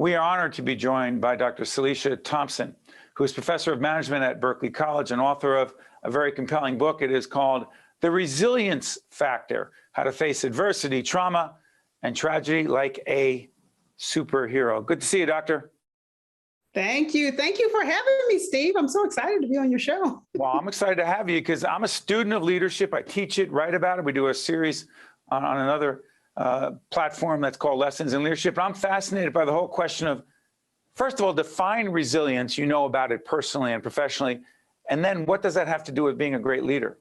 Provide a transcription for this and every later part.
We are honored to be joined by Dr. Syleecia Thompson, who is professor of management at Berkeley College and author of a very compelling book. It is called The Resilience Factor: How to Face Adversity, Trauma, and Tragedy Like a Superhero. Good to see you, Doctor. Thank you. Thank you for having me, Steve. I'm so excited to be on your show. Well, I'm excited to have you because I'm a student of leadership. I teach it, write about it. We do a series on another platform that's called Lessons in Leadership. And I'm fascinated by the whole question of, first of all, define resilience. You know about it personally and professionally. And then what does that have to do with being a great leader?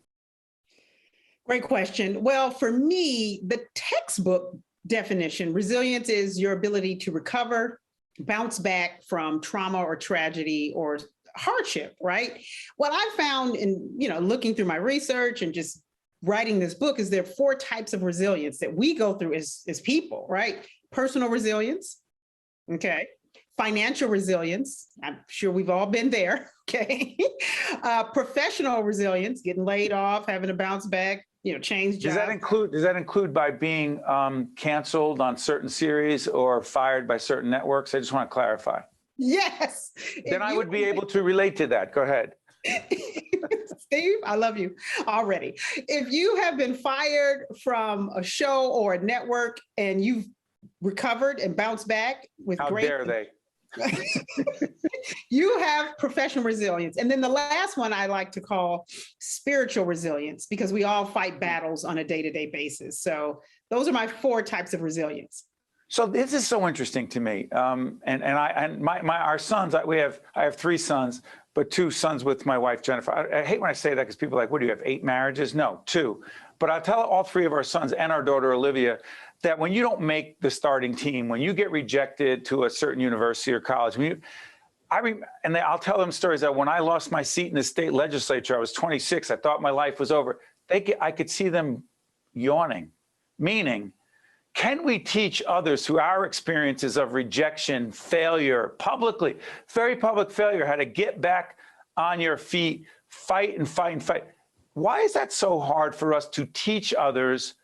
Great question. Well, for me, the textbook definition, resilience is your ability to recover, bounce back from trauma or tragedy or hardship, right? What I found in, looking through my research and just writing this book is there are 4 types of resilience that we go through as people, right? Personal resilience, okay? Financial resilience, I'm sure we've all been there, okay? Professional resilience, getting laid off, having to bounce back, change jobs. Does that include by being canceled on certain series or fired by certain networks? I just want to clarify. Yes. Then I would be able to relate to that. Go ahead. Steve, I love you already. If you have been fired from a show or a network and you've recovered and bounced back with How dare they? You have professional resilience. And then the last one I like to call spiritual resilience, because we all fight battles on a day-to-day basis. So those are my 4 types of resilience. So this is so interesting to me. Our sons, I have 3 sons, but 2 sons with my wife, Jennifer. I hate when I say that because people are like, what do you have, 8 marriages? No, 2. But I'll tell all 3 of our sons and our daughter, Olivia, that when you don't make the starting team, when you get rejected to a certain university or college, I'll tell them stories that when I lost my seat in the state legislature, I was 26, I thought my life was over. I could see them yawning, meaning, can we teach others through our experiences of rejection, failure, publicly, very public failure, how to get back on your feet, fight and fight and fight? Why is that so hard for us to teach others?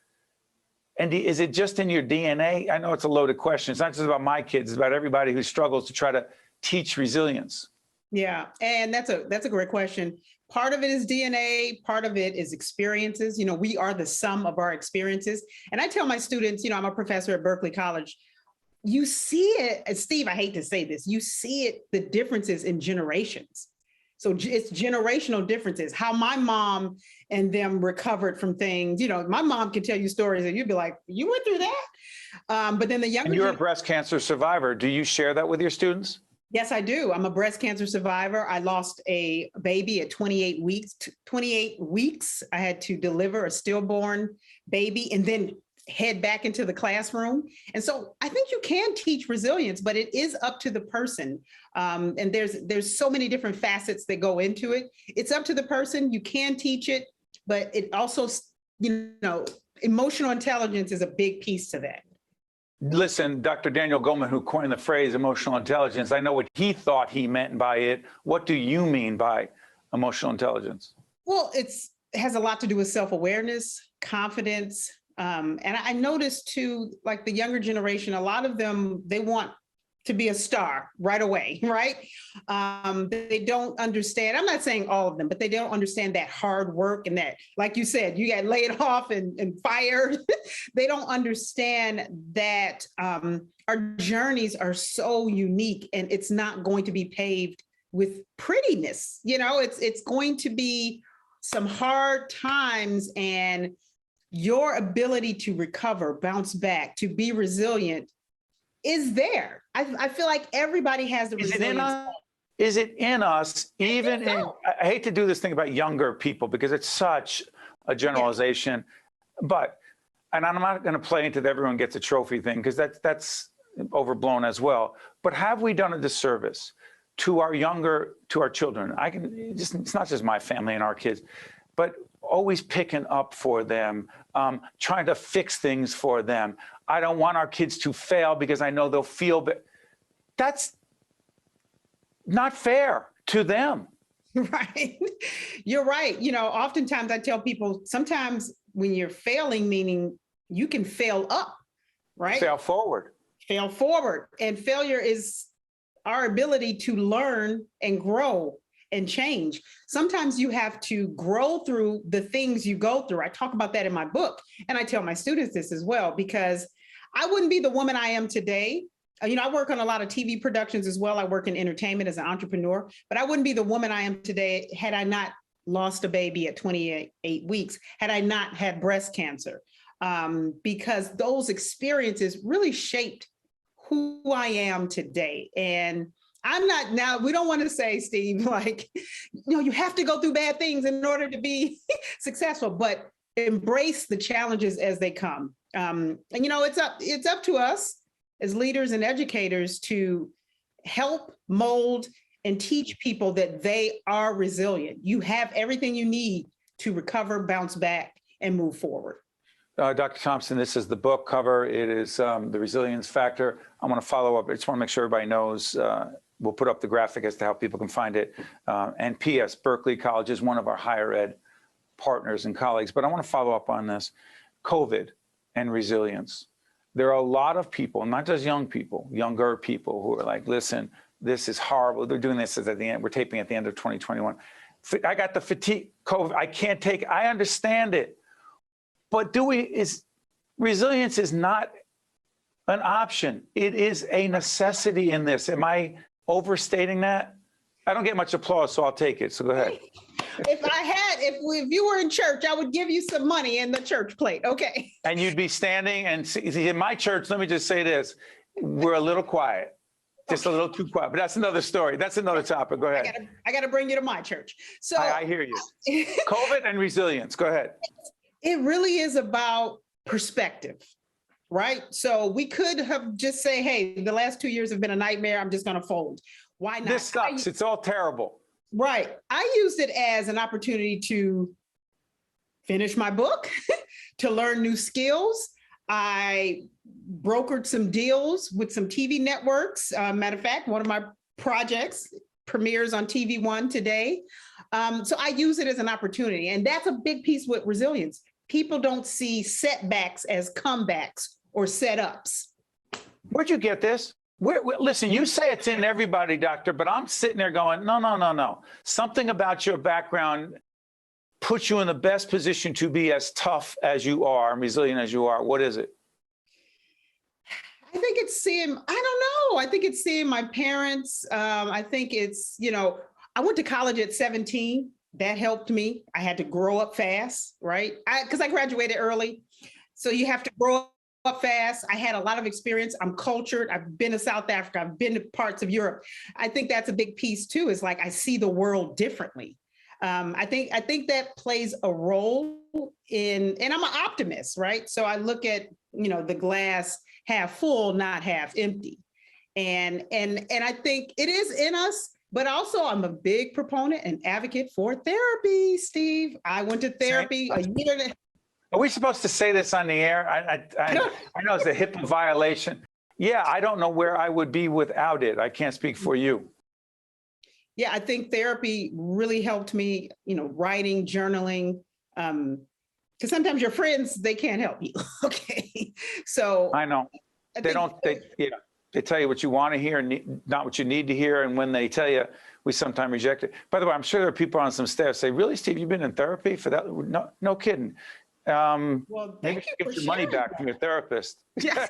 And is it just in your DNA? I know it's a loaded question. It's not just about my kids, it's about everybody who struggles to try to teach resilience. Yeah, and that's a great question. Part of it is DNA, part of it is experiences. We are the sum of our experiences. And I tell my students, I'm a professor at Berkeley College. You see it, and Steve, I hate to say this, you see it, the differences in generations. So it's generational differences, how my mom and them recovered from things. My mom can tell you stories and you'd be like, you went through that? But then the younger— And you're a breast cancer survivor. Do you share that with your students? Yes, I do. I'm a breast cancer survivor. I lost a baby at 28 weeks. 28 weeks, I had to deliver a stillborn baby and then head back into the classroom. And so I think you can teach resilience, but it is up to the person. And there's so many different facets that go into it. It's up to the person. You can teach it, but it also, emotional intelligence is a big piece to that. Listen, Dr. Daniel Goleman, who coined the phrase emotional intelligence, I know what he thought he meant by it. What do you mean by emotional intelligence? Well, it has a lot to do with self-awareness, confidence. And I noticed too, like the younger generation, a lot of them, they want to be a star right away, right? They don't understand, I'm not saying all of them, but they don't understand that hard work and that, like you said, you got laid off and fired. They don't understand that our journeys are so unique and it's not going to be paved with prettiness. It's going to be some hard times, and your ability to recover, bounce back, to be resilient is there. I feel like everybody has the resilience. Is it in us? I hate to do this thing about younger people because it's such a generalization, and I'm not going to play into the everyone gets a trophy thing because that's overblown as well. But have we done a disservice to our children? It's not just my family and our kids, but always picking up for them, trying to fix things for them. I don't want our kids to fail because I know they'll feel bad. That's not fair to them. Right. You're right. Oftentimes I tell people, sometimes when you're failing, meaning you can fail up, right? Fail forward. fail forward. And failure is our ability to learn and grow and change. Sometimes you have to grow through the things you go through. I talk about that in my book, and I tell my students this as well, because I wouldn't be the woman I am today. I work on a lot of TV productions as well. I work in entertainment as an entrepreneur, but I wouldn't be the woman I am today had I not lost a baby at 28 weeks, had I not had breast cancer, because those experiences really shaped who I am today. And I'm not now, we don't want to say, Steve, like, you have to go through bad things in order to be successful, but embrace the challenges as they come. And it's up to us as leaders and educators to help mold and teach people that they are resilient. You have everything you need to recover, bounce back, and move forward. Dr. Thompson, this is the book cover. It is The Resilience Factor. I want to follow up. I just want to make sure everybody knows. We'll put up the graphic as to how people can find it. And P.S., Berkeley College is one of our higher ed partners and colleagues. But I want to follow up on this. COVID and resilience. There are a lot of people, not just young people, younger people who are like, listen, this is horrible. They're doing this at the end. We're taping at the end of 2021. I got the fatigue, COVID. I can't take, I understand it. But resilience is not an option. It is a necessity in this. Am I overstating that? I don't get much applause, so I'll take it. So go ahead. If you were in church, I would give you some money in the church plate. Okay. And you'd be standing and see, in my church, let me just say this. We're a little quiet. Just a little too quiet, but that's another story. That's another topic. Go ahead. I got to bring you to my church. So I hear you. COVID and resilience. Go ahead. It really is about perspective, right? So we could have just say, hey, the last 2 years have been a nightmare. I'm just going to fold. Why not? This sucks. It's all terrible. Right. I used it as an opportunity to finish my book, to learn new skills. I brokered some deals with some TV networks. Matter of fact, one of my projects premieres on TV One today. So I use it as an opportunity. And that's a big piece with resilience. People don't see setbacks as comebacks or setups. Where'd you get this? Listen, you say it's in everybody, doctor, but I'm sitting there going, no. Something about your background puts you in the best position to be as tough as you are and resilient as you are. What is it? I think it's seeing, I don't know. I think it's seeing my parents. I think it's, I went to college at 17. That helped me. I had to grow up fast, right? Because I graduated early. So you have to grow up fast. I had a lot of experience. I'm cultured. I've been to South Africa. I've been to parts of Europe. I think that's a big piece too, is like I see the world differently. I think that plays a role in, and I'm an optimist, right? So I look at, the glass half full, not half empty. And I think it is in us, but also I'm a big proponent and advocate for therapy, Steve. I went to therapy a year and a. Are we supposed to say this on the air? I know it's a HIPAA violation. Yeah, I don't know where I would be without it. I can't speak for you. Yeah, I think therapy really helped me, writing, journaling, because sometimes your friends, they can't help you. Okay. So I know. They tell you what you want to hear, not what you need to hear. And when they tell you, we sometimes reject it. By the way, I'm sure there are people on some staff say, really, Steve, you've been in therapy for that? No kidding. Well, maybe you get your money back from your therapist. Yes.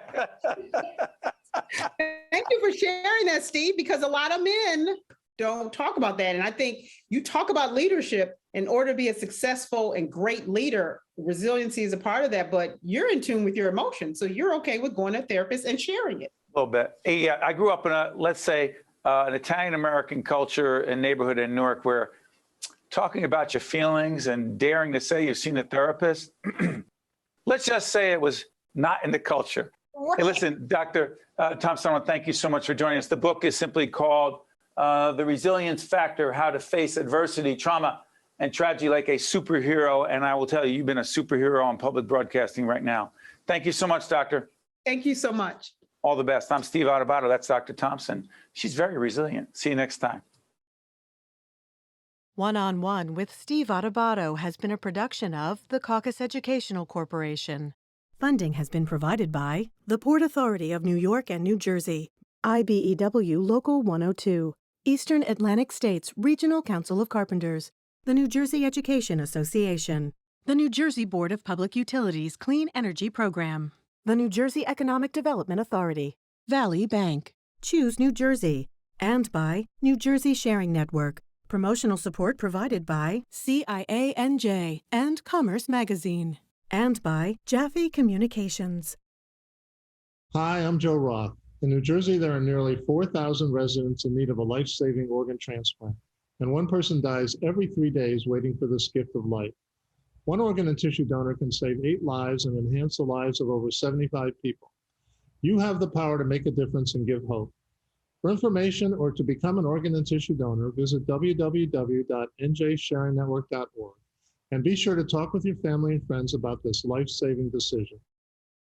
Thank you for sharing that, Steve, because a lot of men don't talk about that. And I think you talk about leadership in order to be a successful and great leader. Resiliency is a part of that, but you're in tune with your emotions. So you're okay with going to a therapist and sharing it. A little bit. Yeah, I grew up in let's say, an Italian-American culture and neighborhood in Newark where talking about your feelings and daring to say you've seen a therapist, let's just say it was not in the culture. Right. Hey, listen, Dr. Thompson, I want to thank you so much for joining us. The book is simply called The Resilience Factor, How to Face Adversity, Trauma, and Tragedy Like a Superhero. And I will tell you, you've been a superhero on public broadcasting right now. Thank you so much, Doctor. Thank you so much. All the best. I'm Steve Adubato. That's Dr. Thompson. She's very resilient. See you next time. One-on-One with Steve Adubato has been a production of the Caucus Educational Corporation. Funding has been provided by the Port Authority of New York and New Jersey, IBEW Local 102, Eastern Atlantic States Regional Council of Carpenters, the New Jersey Education Association, the New Jersey Board of Public Utilities Clean Energy Program, the New Jersey Economic Development Authority, Valley Bank, Choose New Jersey, and by New Jersey Sharing Network. Promotional support provided by CIANJ and Commerce Magazine, and by Jaffe Communications. Hi, I'm Joe Roth. In New Jersey, there are nearly 4,000 residents in need of a life-saving organ transplant, and one person dies every 3 days waiting for this gift of life. One organ and tissue donor can save 8 lives and enhance the lives of over 75 people. You have the power to make a difference and give hope. For information or to become an organ and tissue donor, visit www.njsharingnetwork.org and be sure to talk with your family and friends about this life-saving decision.